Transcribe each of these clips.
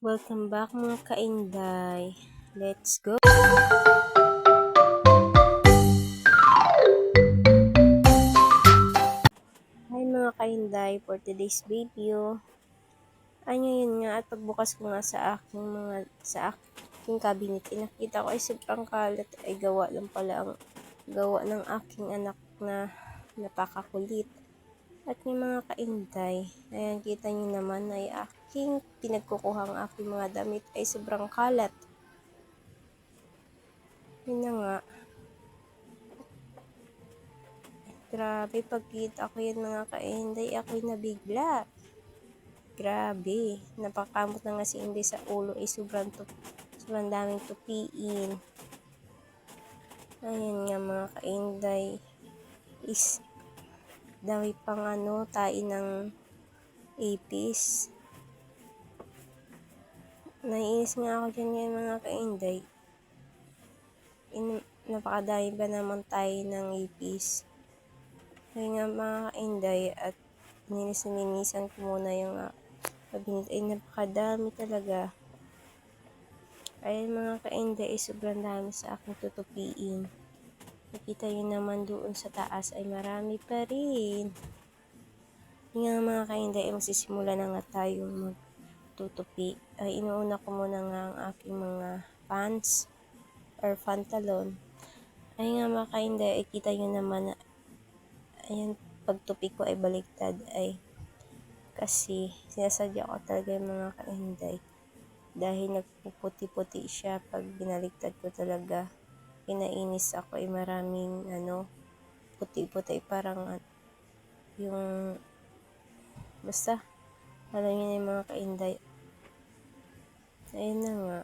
Welcome back mga kainday. Let's go! Hi mga kainday, for today's video. Yun nga, at pagbukas ko nga sa aking cabinet, nakita ko ay sobrang kalat ay gawa lang pala ang gawa ng aking anak na napakakulit. At yung mga kainday, ayan kita nyo naman ay aking pinagkukuhang aking mga damit ay sobrang kalat. Yun na nga. Grabe, pagkita ko yan mga kainday, ako'y nabigla. Grabe, napakamot na nga si Inday sa ulo ay sobrang daming tupiin. Ayan nga mga kainday, is dami pang tayo ng ipis. Naiinis nga ako dyan ngayon mga kainday. Napakadami ba naman tayo ng ipis. Kaya nga mga kainday, at ninisan ko muna yung cabinet ay napakadami talaga. Ayan mga kainday ay sobrang dami sa aking tutupiin. Nakita nyo naman doon sa taas ay marami pa rin. Yung mga kainday ay magsisimula na nga tayong magtutupi. Ay inuuna ko muna nga ang aking mga pants or pantalon. Ay nga mga kainday ay kita nyo naman na ayan, pagtupi ko ay baliktad ay kasi sinasadya ko talaga yung mga kainday dahil nagpuputi-puti siya pag binaliktad ko talaga. Kinainis ako ay maraming puti-puti, parang yung basta alam niyo na yung mga kainday. Ayun na nga,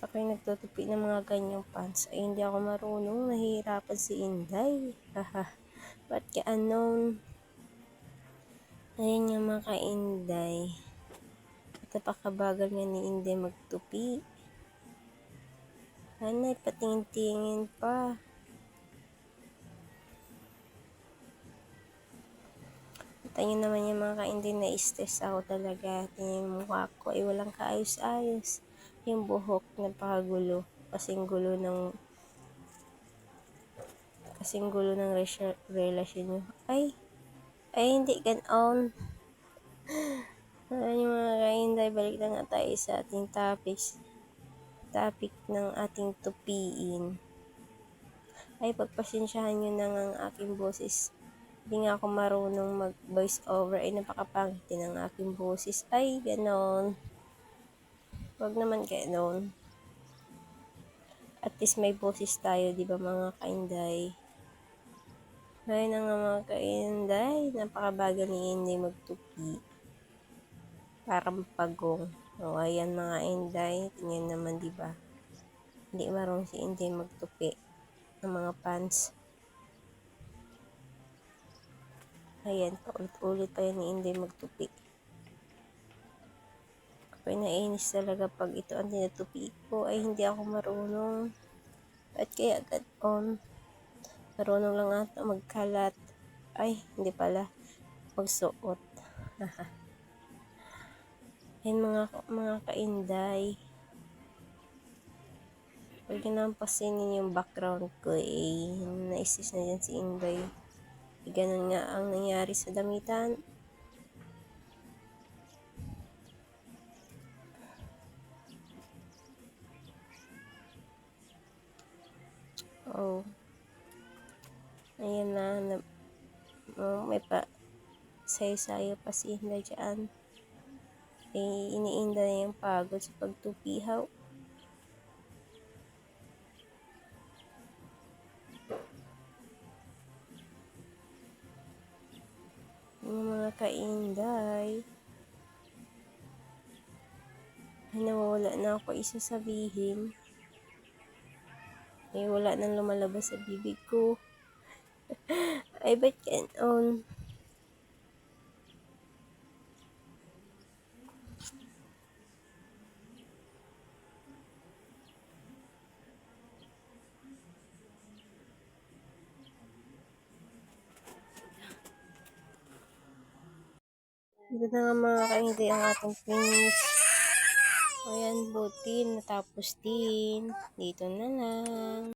ako'y nagtutupi ng mga ganyang pants ay hindi ako marunong, nahihirapan si Inday. Haha, ba't ka anon? Ayun yung mga kainday, at napakabagal nga ni Inday magtupi. Hanay, patingin-tingin pa. Kita nyo naman yung mga kainday, na-stress ako talaga. Tingin yung mukha ko ay walang kaayos-ayos. Yung buhok, napakagulo. Kasing gulo ng relasyon nyo. Ay, hindi ganon. Yung mga kainday, balik na nga tayo sa ating topic ng ating tupiin. Ay, pagpasensyahan nyo na ang aking boses. Hindi nga ako marunong mag voice over, ay napakapangit din ang aking boses. Ay, ganon. Wag naman ganon. At least may boses tayo, di ba mga kainday? Ay na nga mga kainday, napakabagal ni Inday magtupi. Parang pagong. O, ayan mga inday, tingnan naman di ba? Hindi marunong si Inday magtupi ng mga pants. Ayan, paulit-ulit pa yan ni Inday magtupi. Ako'y nainis talaga pag ito ang tinutupi ko ay hindi ako marunong. At kaya ganon. Marunong lang ata magkalat. Ay, hindi pala. Magsuot. Ayan mga kainday. Huwag nyo naman pasinin yung background ko eh. Naisis na dyan si Inday. Ganun nga ang nangyari sa damitan. Oh. Ayan na may pa sayo-sayo pa si Inday dyan. Iniinda na yung pagod sa pagtupihaw. Yung mga kainday. Ay, nawawala na ako isasabihin. Ay, wala nang lumalabas sa bibig ko. Ay, ba't ganon? Ito na nga mga kainday ang ating finish buti natapos din. Dito na lang.